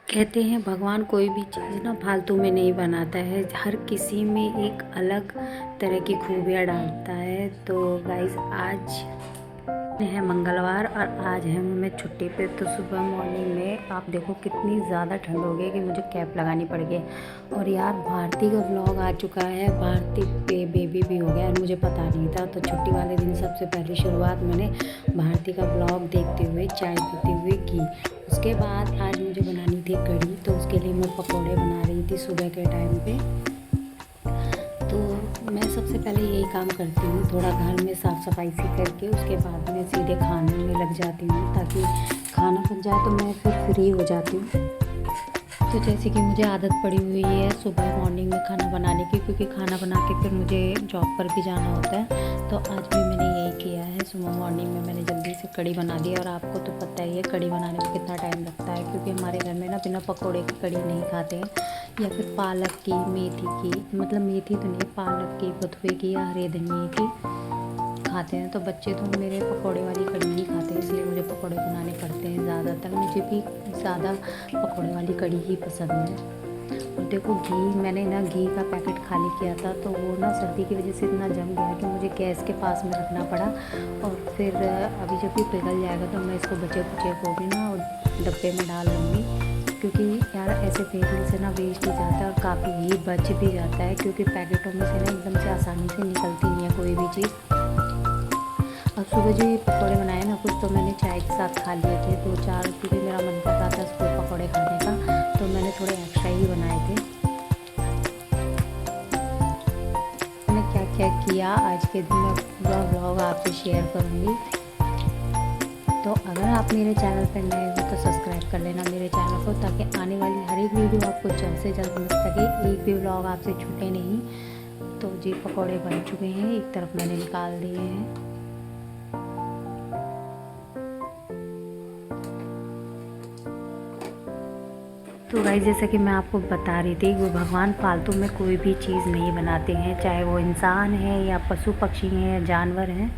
कहते हैं भगवान कोई भी चीज़ ना फालतू में नहीं बनाता है, हर किसी में एक अलग तरह की खूबियाँ डालता है। तो गाइस आज है मंगलवार और आज है मैं छुट्टी पे। तो सुबह मॉर्निंग में आप देखो कितनी ज़्यादा ठंड हो गई कि मुझे कैप लगानी पड़ गई। और यार भारती का व्लॉग आ चुका है, भारती पे बेबी भी हो गया और मुझे पता नहीं था। तो छुट्टी वाले दिन सबसे पहली शुरुआत मैंने भारती का व्लॉग देखते हुए चाय पीते हुए की। उसके बाद आज मुझे बनानी थी कढ़ी, तो उसके लिए मैं पकौड़े बना रही थी सुबह के टाइम पे। तो मैं सबसे पहले यही काम करती हूँ, थोड़ा घर में साफ़ सफाई सी करके उसके बाद मैं सीधे खाने में लग जाती हूँ, ताकि खाना बन जाए तो मैं फिर फ्री हो जाती हूँ। तो जैसे कि मुझे आदत पड़ी हुई है सुबह मॉर्निंग में खाना बनाने की, क्योंकि खाना बना के फिर मुझे जॉब पर भी जाना होता है। तो आज भी मैंने यही किया है, सुबह मॉर्निंग में मैंने जल्दी से कढ़ी बना दी। और आपको तो पता ही है कढ़ी बनाने में कितना टाइम लगता है, क्योंकि हमारे घर में ना बिना पकौड़े की कढ़ी नहीं खाते हैं, या फिर पालक की, मेथी की, मतलब मेथी तो नहीं, पालक की, बथुए की या हरे धनिए की खाते हैं। तो बच्चे तो मेरे पकौड़े वाली कढ़ी ही खाते हैं, इसलिए मुझे पकौड़े बनाने पड़ते हैं ज़्यादातर। मुझे भी ज़्यादा पकौड़े वाली कढ़ी ही पसंद है। और देखो घी, मैंने ना घी का पैकेट खाली किया था, तो वो ना सर्दी की वजह से इतना जम गया कि मुझे गैस के पास में रखना पड़ा। और फिर अभी जब भी पिघल जाएगा तो मैं इसको बचे कुचे को भी ना डब्बे में डाल लूँगी, क्योंकि यार ऐसे फेंकने से ना वेस्ट ही जाता है और काफ़ी घी बच भी जाता है, क्योंकि पैकेटों में से ना एकदम से आसानी से निकलती नहीं है कोई भी चीज़। अब सुबह जो ये पकौड़े बनाए ना, कुछ तो मैंने चाय के साथ खा लिए थे 2-4, क्योंकि मेरा मन कर रहा था इसको पकौड़े खाने का, तो मैंने थोड़े एक्स्ट्रा ही बनाए थे। मैंने क्या क्या किया आज के दिन में पूरा व्लॉग आपसे शेयर करूँगी। तो अगर आप मेरे चैनल पर नए हो तो सब्सक्राइब कर लेना मेरे चैनल को, ताकि आने वाली हर एक वीडियो आपको जल्द से जल्द मिल सके, एक भी व्लॉग आपसे छूटे नहीं। तो जी पकौड़े बन चुके हैं, एक तरफ मैंने निकाल दिए हैं। तो भाई जैसा कि मैं आपको बता रही थी, वो भगवान फालतू में कोई भी चीज़ नहीं बनाते हैं, चाहे वो इंसान है या पशु पक्षी हैं या जानवर हैं।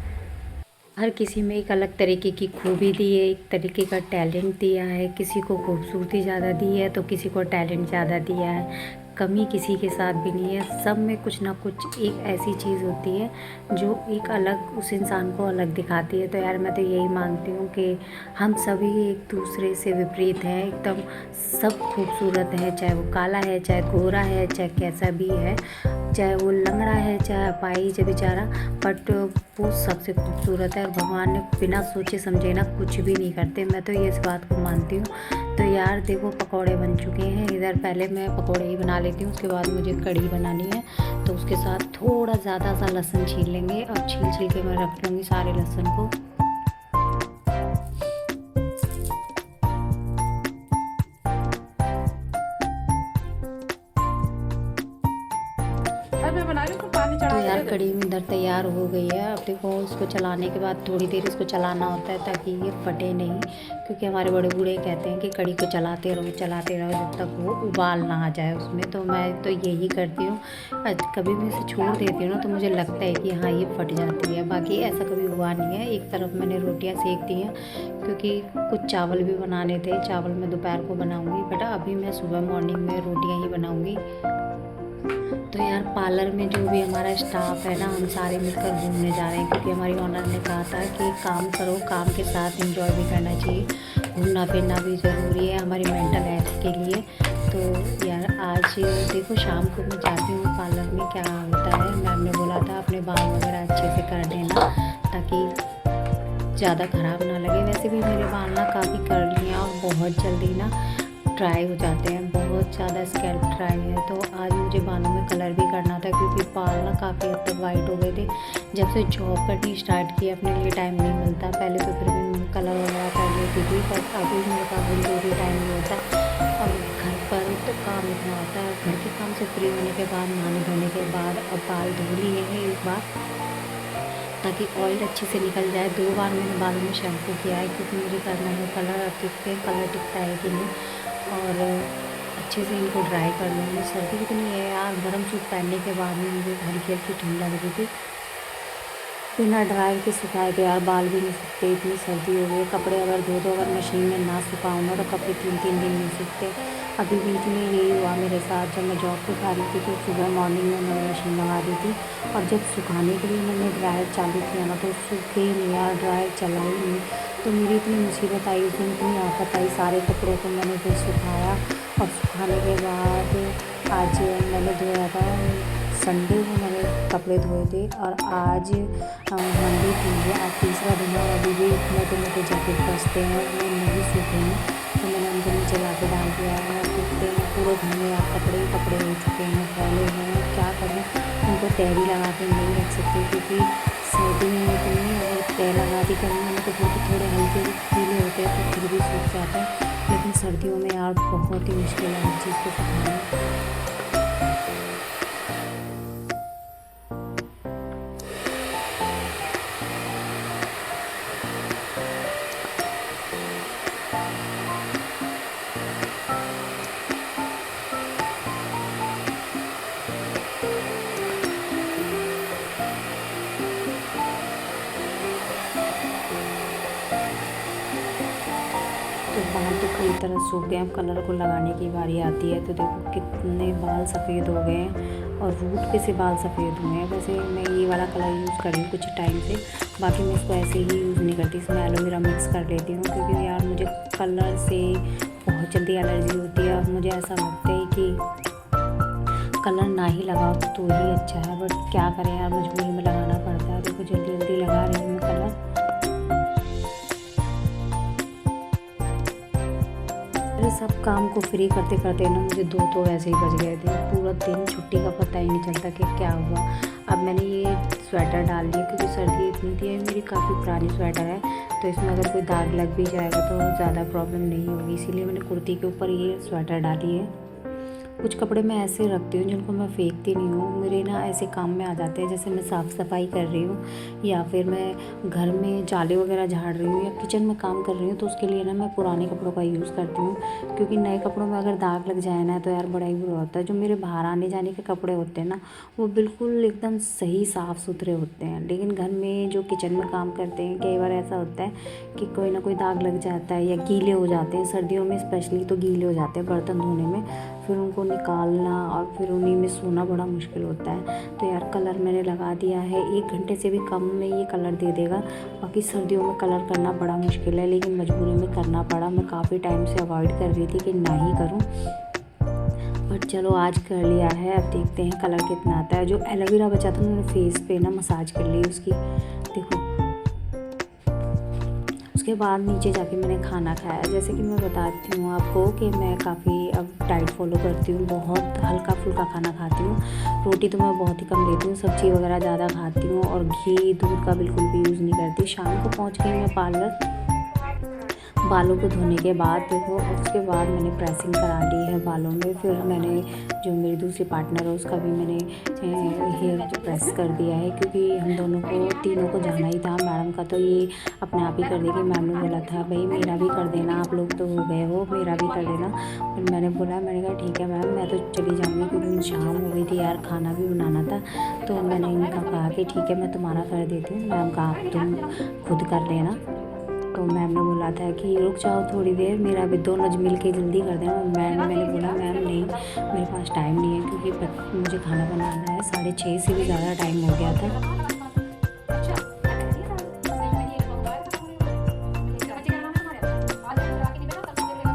हर किसी में एक अलग तरीके की खूबी दी है, एक तरीके का टैलेंट दिया है। किसी को खूबसूरती ज़्यादा दी है तो किसी को टैलेंट ज़्यादा दिया है। कमी किसी के साथ भी नहीं है, सब में कुछ ना कुछ एक ऐसी चीज़ होती है जो एक अलग उस इंसान को अलग दिखाती है। तो यार मैं तो यही मानती हूँ कि हम सभी एक दूसरे से विपरीत हैं, एकदम सब खूबसूरत है, चाहे वो काला है, चाहे गोरा है, चाहे कैसा भी है, चाहे वो लंगड़ा है, चाहे अपाहिज है बेचारा, बट वो सबसे खूबसूरत है। और भगवान ने बिना सोचे समझे ना कुछ भी नहीं करते, मैं तो ये इस बात को मानती हूँ। तो यार देखो पकौड़े बन चुके हैं, इधर पहले मैं पकौड़े ही बना लेती हूँ, उसके बाद मुझे कढ़ी बनानी है। तो उसके साथ थोड़ा ज़्यादा सा लहसुन छील लेंगे और छील के मैं रख लूँगी सारे लहसुन को। तो यार कढ़ी इधर तैयार हो गई है। अब देखो इसको चलाने के बाद थोड़ी देर इसको चलाना होता है, ताकि ये फटे नहीं, क्योंकि हमारे बड़े बूढ़े कहते हैं कि कढ़ी को चलाते रहो जब तक वो उबाल ना आ जाए उसमें। तो मैं तो यही करती हूँ, कभी भी इसे छोड़ देती हूँ ना तो मुझे लगता है कि हाँ ये फट जाती है, बाकी ऐसा कभी हुआ नहीं है। एक तरफ मैंने रोटियाँ सेक दी हैं, क्योंकि कुछ चावल भी बनाने थे, चावल मैं दोपहर को बनाऊँगी, बट अभी मैं सुबह मॉर्निंग में रोटियाँ ही बनाऊँगी। तो यार पार्लर में जो भी हमारा स्टाफ है ना, हम सारे मिलकर घूमने जा रहे हैं, क्योंकि हमारी ओनर ने कहा था कि काम करो, काम के साथ एंजॉय भी करना चाहिए, घूमना फिरना भी ज़रूरी है हमारी मेंटल हेल्थ के लिए। तो यार आज देखो शाम को मैं जाती हूँ पार्लर में, क्या होता है मैम ने बोला था अपने बाल वगैरह अच्छे से कर देना, ताकि ज़्यादा ख़राब ना लगे। वैसे भी मेरे बाल ना काफ़ी कर्ली हैं और बहुत जल्दी ना ड्राई हो जाते हैं, बहुत ज़्यादा स्कैल्प ड्राई है। तो आज मुझे बालों में कलर भी करना था, क्योंकि बाल ना काफ़ी हद तक वाइट हो गए थे। जब से जॉब करनी स्टार्ट की अपने लिए टाइम नहीं मिलता, पहले तो फिर भी कलर वगैरह कर लेती थी, पर अभी मेरे पास बिल्कुल भी टाइम नहीं होता। और घर पर तो काम इतना होता है, घर के काम से फ्री होने के बाद, नहाने धोने के बाद अब बाल धो लिए हैं एक बार, ताकि ऑयल अच्छे से निकल जाए। 2 बार मैंने बालों में शैम्पू किया है, क्योंकि मुझे करना है कलर, अब देखते हैं कलर टिकता है कि नहीं। और अच्छे से इनको ड्राई कर लूँगी। सर्दी कितनी है यार, गर्म सूट पहनने के बाद में मुझे हल्की हल्की ठंड लग रही थी। बिना ड्राई के सुखाए तो यार बाल भी नहीं सूखते, इतनी सर्दी हो गई है। कपड़े अगर धो दो, अगर मशीन में ना सुखाऊँ ना, तो कपड़े 3-3 दिन नहीं सूखते। अभी बीच में यही हुआ मेरे साथ, जब मैं जॉब पे जा रही थी तो सुबह मॉर्निंग में मैंने मशीन लगा दी थी, और जब सुखाने के लिए मैंने ड्रायर चालू किया ना तो सूखे ही नहीं यार, ड्रायर चला ही नहीं। तो मेरी इतनी मुसीबत आई उस दिन, इतनी आफत आई। सारे कपड़ों को मैंने फिर सुखाया, और सुखाने के बाद आज मैंने धोया था, संडे को मैंने कपड़े धोए थे, और आज मंडे थी, आज तीसरा दिन है। अभी भी मोटे मोटे जैकेट बचते हैं, वो नहीं सूखे हैं, तो मैंने उनको नीचे ला के डाल दिया है। सूखते हैं पूरे घर में, आप कपड़े ही कपड़े हो चुके हैं, फैले हैं, क्या करूँ। उनको तैरी लगा के नहीं रख सकती, क्योंकि सर्दी में इतनी, अगर तय लगा दी करेंगे ना तो थोड़े हल्के गीले होते हैं तो फिर भी सूख जाता है, लेकिन सर्दियों में यार बहुत ही मुश्किल है हर चीज़ को सुखाना। तो बाल तो पूरी तरह सूख गए, अब कलर को लगाने की बारी आती है। तो देखो कितने बाल सफ़ेद हो गए हैं, और रूट पे से बाल सफ़ेद हुए हैं। वैसे मैं ये वाला कलर यूज़ कर रही हूँ कुछ टाइम से, बाकी मैं इसको ऐसे ही यूज़ नहीं करती, इसमें एलोवेरा मिक्स कर लेती हूँ, क्योंकि यार मुझे कलर से बहुत जल्दी एलर्जी होती है। और मुझे ऐसा लगता है कि कलर ना ही लगाओ तो ही अच्छा है, बट क्या करें यार, मजबूरी में लगाना पड़ता है। देखो जल्दी जल्दी लगा रही हूँ मैं कलर। मेरे सब काम को फ्री करते करते ना मुझे 2 तो वैसे ही बज गए थे। पूरा दिन छुट्टी का पता ही नहीं चलता कि क्या हुआ। अब मैंने ये स्वेटर डाल लिया, क्योंकि सर्दी इतनी थी, मेरी काफ़ी पुरानी स्वेटर है, तो इसमें अगर कोई दाग लग भी जाएगा तो ज़्यादा प्रॉब्लम नहीं होगी, इसीलिए मैंने कुर्ती के ऊपर ये स्वेटर डाली है। कुछ कपड़े मैं ऐसे रखती हूँ जिनको मैं फेंकती नहीं हूँ, मेरे ना ऐसे काम में आ जाते हैं, जैसे मैं साफ़ सफाई कर रही हूँ, या फिर मैं घर में जाले वगैरह झाड़ रही हूँ, या किचन में काम कर रही हूँ, तो उसके लिए ना मैं पुराने कपड़ों का यूज़ करती हूँ, क्योंकि नए कपड़ों में अगर दाग लग जाए ना तो यार बड़ा ही बुरा होता है। जो मेरे बाहर आने जाने के कपड़े होते हैं ना, वो बिल्कुल एकदम सही साफ़ सुथरे होते हैं, लेकिन घर में जो किचन में काम करते हैं, कई बार ऐसा होता है कि कोई ना कोई दाग लग जाता है, या गीले हो जाते हैं, सर्दियों में स्पेशली तो गीले हो जाते हैं बर्तन धोने में, फिर उनको निकालना और फिर उन्हीं में सोना बड़ा मुश्किल होता है। तो यार कलर मैंने लगा दिया है, 1 घंटे से भी कम में ये कलर दे देगा। बाकी सर्दियों में कलर करना बड़ा मुश्किल है, लेकिन मजबूरी में करना पड़ा। मैं काफ़ी टाइम से अवॉइड कर रही थी कि ना ही करूँ, बट चलो आज कर लिया है। अब देखते हैं कलर कितना आता है। जो एलोवेरा बचा था मैंने फेस पे ना मसाज कर ली उसकी, देखो। उसके बाद नीचे जाके मैंने खाना खाया। जैसे कि मैं बताती हूँ आपको कि मैं काफ़ी अब डाइट फॉलो करती हूँ, बहुत हल्का फुल्का खाना खाती हूँ। रोटी तो मैं बहुत ही कम लेती हूँ, सब्ज़ी वगैरह ज़्यादा खाती हूँ, और घी दूध का बिल्कुल भी यूज़ नहीं करती। शाम को पहुँच गई मैं पार्लर, बालों को धोने के बाद देखो, उसके बाद मैंने प्रेसिंग करा ली है बालों में। फिर मैंने जो मेरी दूसरी पार्टनर है उसका भी मैंने हेयर जो प्रेस कर दिया है, क्योंकि हम दोनों को तीनों को जाना ही था। मैडम का तो ये अपने आप ही कर देगी, मैम ने बोला था भाई मेरा भी कर देना, आप लोग तो हो गए हो, मेरा भी कर देना। फिर मैंने बोला, मैंने कहा ठीक है मैम, मैं तो चली जाऊँगी, क्योंकि शाम हो गई थी यार, खाना भी बनाना था। तो मैंने इनका कहा कि ठीक है मैं तुम्हारा कर देती हूँ। मैम का आप तुम खुद कर लेना। तो मैम ने बोला था कि रुक जाओ थोड़ी देर, मेरा भी दोनों मिल के जल्दी कर देना। मैंने बोला मैम नहीं, मेरे पास टाइम नहीं है, क्योंकि मुझे खाना बनाना है। 6:30 से भी ज़्यादा टाइम हो गया था।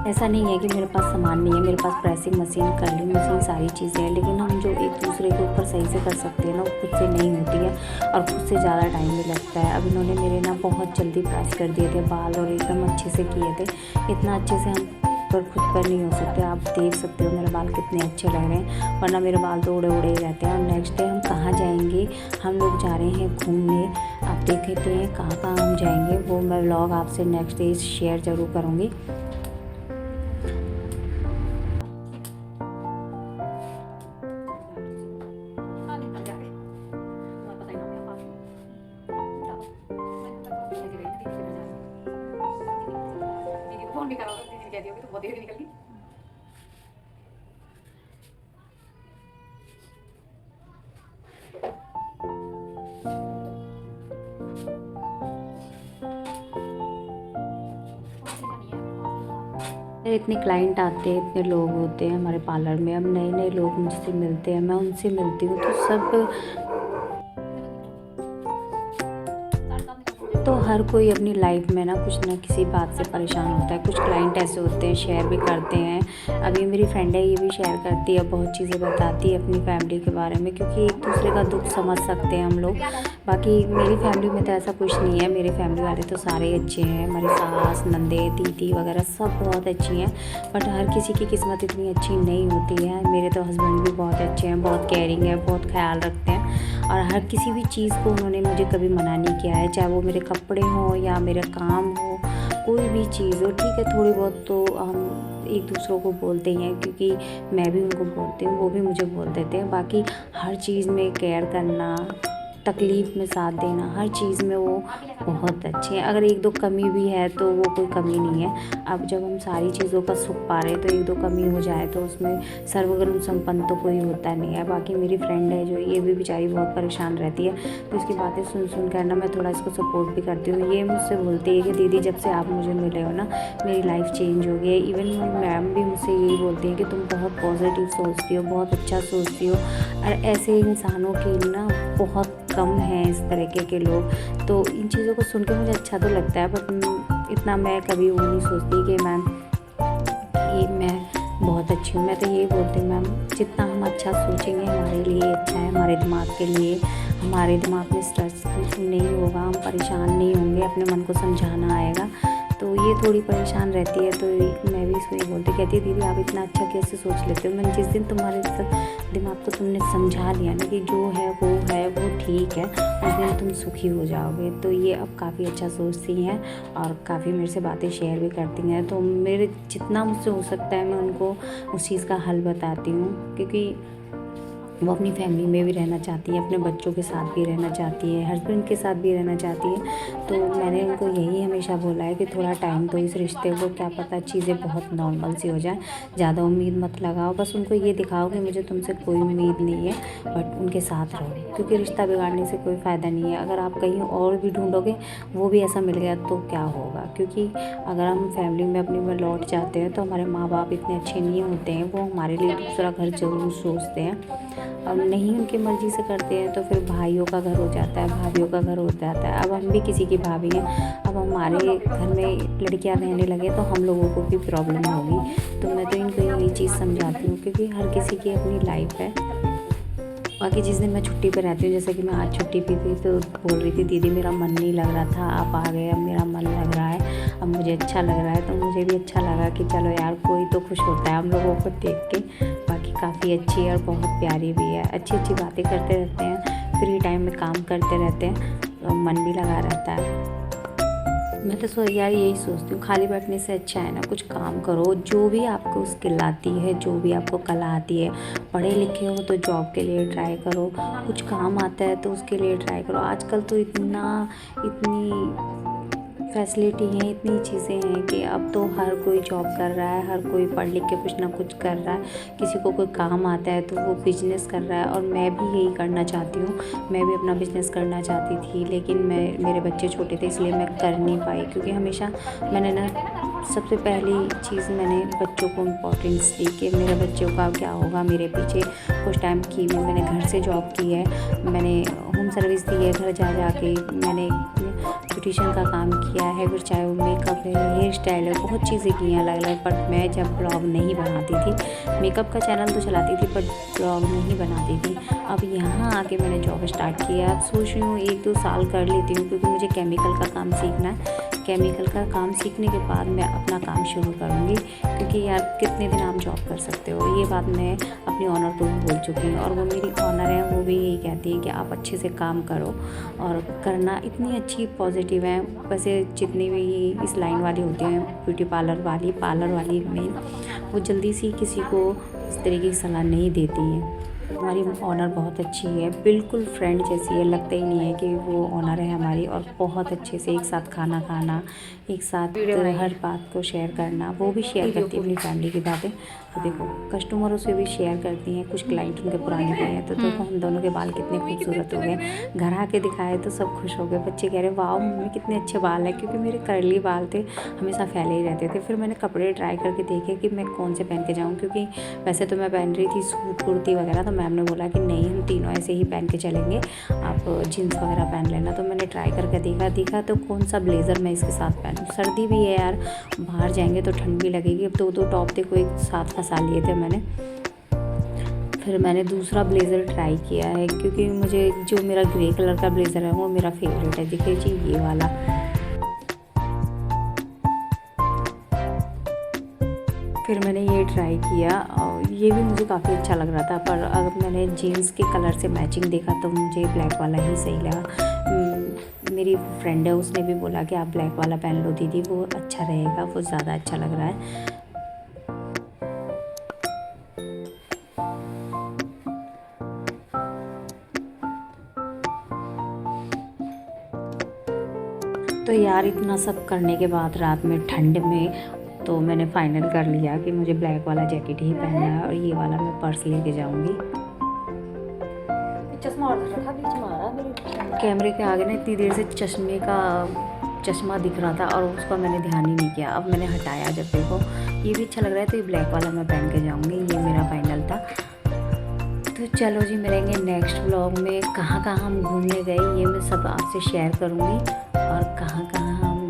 ऐसा नहीं है कि मेरे पास सामान नहीं है, मेरे पास प्रेसिंग मशीन, कर्लिंग मशीन, सारी चीज़ें हैं, लेकिन हम जो एक दूसरे के ऊपर सही से कर सकते हैं ना, वो खुद से नहीं होती है, और खुद से ज़्यादा टाइम भी लगता है। अब इन्होंने मेरे ना बहुत जल्दी प्रेस कर दिए थे बाल, और एकदम अच्छे से किए थे। इतना अच्छे से हम पर खुद पर नहीं हो सकते। आप देख सकते हो मेरे बाल कितने अच्छे लग रहे हैं, वरना मेरे बाल तो उड़े उड़े ही रहते हैं। और नेक्स्ट डे हम कहाँ जाएंगे, हम लोग जा रहे हैं घूमने। आप देखते हैं कहाँ कहाँ हम जाएंगे, वो मैं व्लॉग आपसे नेक्स्ट डे शेयर ज़रूर करूँगी। फोन भी कराओ, दीदी कह दियोगी तो बहुत देर निकल गई। मेरे इतने क्लाइंट आते हैं, इतने लोग होते हैं हमारे पार्लर में, अब नए नए लोग मुझसे मिलते हैं, मैं उनसे मिलती हूँ तो हर कोई अपनी लाइफ में ना कुछ ना किसी बात से परेशान होता है। कुछ क्लाइंट ऐसे होते हैं शेयर भी करते हैं। अभी मेरी फ्रेंड है, ये भी शेयर करती है, बहुत चीज़ें बताती है अपनी फैमिली के बारे में, क्योंकि एक दूसरे का दुख समझ सकते हैं हम लोग। बाकी मेरी फैमिली में तो ऐसा कुछ नहीं है, मेरे फैमिली वाले तो सारे अच्छे हैं, हमारी सास, नंदे, दीदी वगैरह सब बहुत अच्छी हैं। बट हर किसी की किस्मत इतनी अच्छी नहीं होती है। मेरे तो हस्बैंड भी बहुत अच्छे हैं, बहुत केयरिंग है, बहुत ख्याल रखते हैं, और हर किसी भी चीज़ को उन्होंने मुझे कभी मना नहीं किया है, चाहे वो मेरे कपड़े हों या मेरा काम हो, कोई भी चीज़ हो। ठीक है, थोड़ी बहुत तो हम एक दूसरों को बोलते ही हैं, क्योंकि मैं भी उनको बोलती हूँ, वो भी मुझे बोल देते हैं। बाकी हर चीज़ में केयर करना, तकलीफ़ में साथ देना, हर चीज़ में वो बहुत अच्छे हैं। अगर एक दो कमी भी है तो वो कोई कमी नहीं है। अब जब हम सारी चीज़ों का सुख पा रहे हैं तो एक दो कमी हो जाए तो उसमें सर्वगुण संपन्न तो कोई होता नहीं है। बाकी मेरी फ्रेंड है जो, ये भी बेचारी बहुत परेशान रहती है, तो इसकी बातें सुन सुन कर ना मैं थोड़ा इसको सपोर्ट भी करती हूँ। ये मुझसे बोलती है कि दीदी जब से आप मुझे मिले हो ना, मेरी लाइफ चेंज हो गई है। इवन मैम भी मुझसे यही बोलती हैं कि तुम बहुत पॉजिटिव सोचती हो, बहुत अच्छा सोचती हो, और ऐसे इंसानों की ना बहुत कम हैं इस तरीके के लोग। तो इन चीज़ों को सुन के मुझे अच्छा तो लगता है, बट इतना मैं कभी वो नहीं सोचती कि मैं बहुत अच्छी हूँ। मैं तो यही बोलती हूँ मैम, जितना हम अच्छा सोचेंगे हमारे लिए अच्छा है, हमारे दिमाग के लिए। हमारे दिमाग में स्ट्रेस नहीं होगा, हम परेशान नहीं होंगे, अपने मन को समझाना आएगा। तो ये थोड़ी परेशान रहती है, तो मैं भी इसको ये बोलती, कहती है दीदी आप इतना अच्छा कैसे सोच लेते हो। मैंने जिस दिन तुम्हारे दिमाग को तुमने समझा लिया ना कि जो है वो ठीक है, उस दिन तुम सुखी हो जाओगे। तो ये अब काफ़ी अच्छा सोचती हैं और काफ़ी मेरे से बातें शेयर भी करती हैं। तो मेरे जितना मुझसे हो सकता है मैं उनको उस चीज़ का हल बताती हूँ, क्योंकि वो अपनी फैमिली में भी रहना चाहती है, अपने बच्चों के साथ भी रहना चाहती है, हस्बैंड के साथ भी रहना चाहती है। तो मैंने उनको यही हमेशा बोला है कि थोड़ा टाइम दो इस रिश्ते को, क्या पता चीज़ें बहुत नॉर्मल सी हो जाए, ज़्यादा उम्मीद मत लगाओ, बस उनको ये दिखाओ कि मुझे तुमसे कोई उम्मीद नहीं है, बट उनके साथ रहो, क्योंकि रिश्ता बिगाड़ने से कोई फ़ायदा नहीं है। अगर आप कहीं और भी ढूंढोगे, वो भी ऐसा मिल गया तो क्या होगा। क्योंकि अगर हम फैमिली में अपनी में लौट जाते हैं तो हमारे माँ बाप इतने अच्छे नहीं होते हैं, वो हमारे लिए दूसरा घर ज़रूर सोचते हैं। अब नहीं उनकी मर्ज़ी से करते हैं तो फिर भाइयों का घर हो जाता है, भाभीयों का घर हो जाता है। अब हम भी किसी की भाभी हैं, अब हमारे घर में लड़कियां रहने लगे तो हम लोगों को भी प्रॉब्लम होगी। तो मैं तो इनको यही चीज़ समझाती हूँ, क्योंकि हर किसी की अपनी लाइफ है। बाकी जिस दिन मैं छुट्टी पर रहती हूँ, जैसे कि मैं आज छुट्टी पे थी, तो बोल रही थी दीदी मेरा मन नहीं लग रहा था, आप आ गए, अब मेरा मन लग रहा है, अब मुझे अच्छा लग रहा है। तो मुझे भी अच्छा लगा कि चलो यार, कोई तो खुश होता है हम लोगों को देख के। बाकी काफ़ी अच्छी है और बहुत प्यारी भी है, अच्छी अच्छी बातें करते रहते हैं, फ्री टाइम में काम करते रहते हैं, तो मन भी लगा रहता है। मैं तो यार यही सोचती हूँ, खाली बैठने से अच्छा है ना कुछ काम करो, जो भी आपको स्किल आती है, जो भी आपको कला आती है। पढ़े लिखे हो तो जॉब के लिए ट्राई करो, कुछ काम आता है तो उसके लिए ट्राई करो। आजकल तो इतनी फैसिलिटी है, इतनी चीज़ें हैं कि अब तो हर कोई जॉब कर रहा है, हर कोई पढ़ लिख के कुछ ना कुछ कर रहा है। किसी को कोई काम आता है तो वो बिजनेस कर रहा है, और मैं भी यही करना चाहती हूँ। मैं भी अपना बिजनेस करना चाहती थी, लेकिन मेरे बच्चे छोटे थे इसलिए मैं कर नहीं पाई, क्योंकि हमेशा मैंने ना सबसे पहली चीज़ मैंने बच्चों को इम्पोर्टेंस दी कि मेरे बच्चों का क्या होगा। मेरे पीछे कुछ टाइम की मैंने घर से जॉब की है, मैंने होम सर्विस दी है, घर जा के मैंने ब्यूटिशियन का काम किया है, फिर चाहे वो मेकअप है, हेयर स्टाइल है, बहुत चीज़ें की हैं अलग अलग। बट मैं जब ब्लॉग नहीं बनाती थी, मेकअप का चैनल तो चलाती थी बट ब्लॉग नहीं बनाती थी। अब यहाँ आके मैंने जॉब स्टार्ट किया। अब सोच रही हूँ 1-2 साल कर लेती हूँ, क्योंकि मुझे केमिकल का काम सीखना है। केमिकल का काम सीखने के बाद मैं अपना काम शुरू करूँगी, क्योंकि यार कितने दिन आप जॉब कर सकते हो। ये बात मैं अपनी ऑनर को भी बोल चुकी हूँ, और वो मेरी ऑनर है, वो भी यही कहती है कि आप अच्छे से काम करो और करना। इतनी अच्छी पॉजिटिव है। वैसे जितनी भी इस लाइन वाली होती हैं, ब्यूटी पार्लर वाली में, वो जल्दी से किसी को इस तरीके की सलाह नहीं देती हैं। हमारी ऑनर बहुत अच्छी है, बिल्कुल फ्रेंड जैसी है, लगता ही नहीं है कि वो ऑनर है हमारी। और बहुत अच्छे से एक साथ खाना खाना, एक साथ हर बात को शेयर करना, वो भी शेयर करती है अपनी फैमिली की बातें। तो देखो कस्टमरों से भी शेयर करती हैं, कुछ क्लाइंट उनके पुराने भी हैं। तो देखो हम दोनों के बाल कितने खूबसूरत हो गए। घर आके दिखाए तो सब खुश हो गए। बच्चे कह रहे वाह मम्मी कितने अच्छे बाल हैं, क्योंकि मेरे कर्ली बाल थे, हमेशा फैले ही रहते थे। फिर मैंने कपड़े ट्राई करके देखे कि मैं कौन से पहन के जाऊँ, क्योंकि वैसे तो मैं पहन रही थी सूट कुर्ती वगैरह। तो मैम ने बोला कि नहीं हम तीनों ऐसे ही पहन के चलेंगे, आप जीन्स वगैरह पहन लेना। तो मैंने ट्राई करके देखा तो कौन सा ब्लेज़र मैं इसके साथ पहनूँ। सर्दी भी है यार, बाहर जाएंगे तो ठंड भी लगेगी। अब दो टॉप थे कोई साथ फंसा लिए थे मैंने। फिर मैंने दूसरा ब्लेज़र ट्राई किया है, क्योंकि मुझे जो मेरा ग्रे कलर का ब्लेज़र है वो मेरा फेवरेट है। देखिए जी ये वाला। फिर मैंने ये ट्राई किया और ये भी मुझे काफ़ी अच्छा लग रहा था, पर अगर मैंने जीन्स के कलर से मैचिंग देखा तो मुझे ब्लैक वाला ही सही लगा। मेरी फ्रेंड है उसने भी बोला कि आप ब्लैक वाला पहन लो दीदी, वो अच्छा रहेगा, वो ज़्यादा अच्छा लग रहा है। तो यार इतना सब करने के बाद रात में ठंड में तो मैंने फाइनल कर लिया कि मुझे ब्लैक वाला जैकेट ही पहनना है और ये वाला मैं पर्स लेके जाऊंगी। चश्मा और रखा बीच में आ रहा कैमरे के आगे ना इतनी देर से चश्मा दिख रहा था और उसका मैंने ध्यान ही नहीं किया। अब मैंने हटाया जब देखो ये भी अच्छा लग रहा है तो ये ब्लैक वाला मैं पहन के जाऊँगी। ये मेरा फाइनल था। तो चलो जी मिलेंगे नेक्स्ट व्लॉग में। कहाँ कहाँ हम घूमने गए ये मैं सब आपसे शेयर करूँगी, और कहाँ कहाँ हम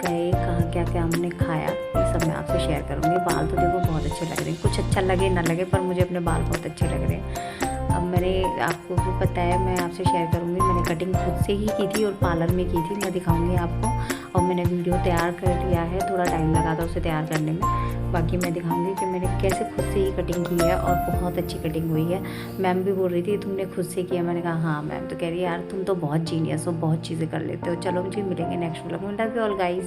गए, कहाँ क्या क्या हमने खाया, ये सब मैं आपसे शेयर करूँगी। बाल तो देखो बहुत अच्छे लग रहे हैं, कुछ अच्छा लगे ना लगे पर मुझे अपने बाल बहुत अच्छे लग रहे हैं। अब मैंने आपको भी पता है, मैं आपसे शेयर करूँगी, मैंने कटिंग खुद से ही की थी और पार्लर में की थी, मैं दिखाऊँगी आपको। और मैंने वीडियो तैयार कर लिया है, थोड़ा टाइम लगा था उसे तैयार करने में। बाकी मैं दिखाऊंगी कि मैंने कैसे खुद से ही कटिंग की है और बहुत अच्छी कटिंग हुई है। मैम भी बोल रही थी तुमने खुद से किया, मैंने कहा हाँ मैम। तो कह रही है यार तुम तो बहुत जीनियस हो, बहुत चीज़ें कर लेते हो। चलो मुझे मिलेंगे नेक्स्ट व्लॉग में। Love you all guys.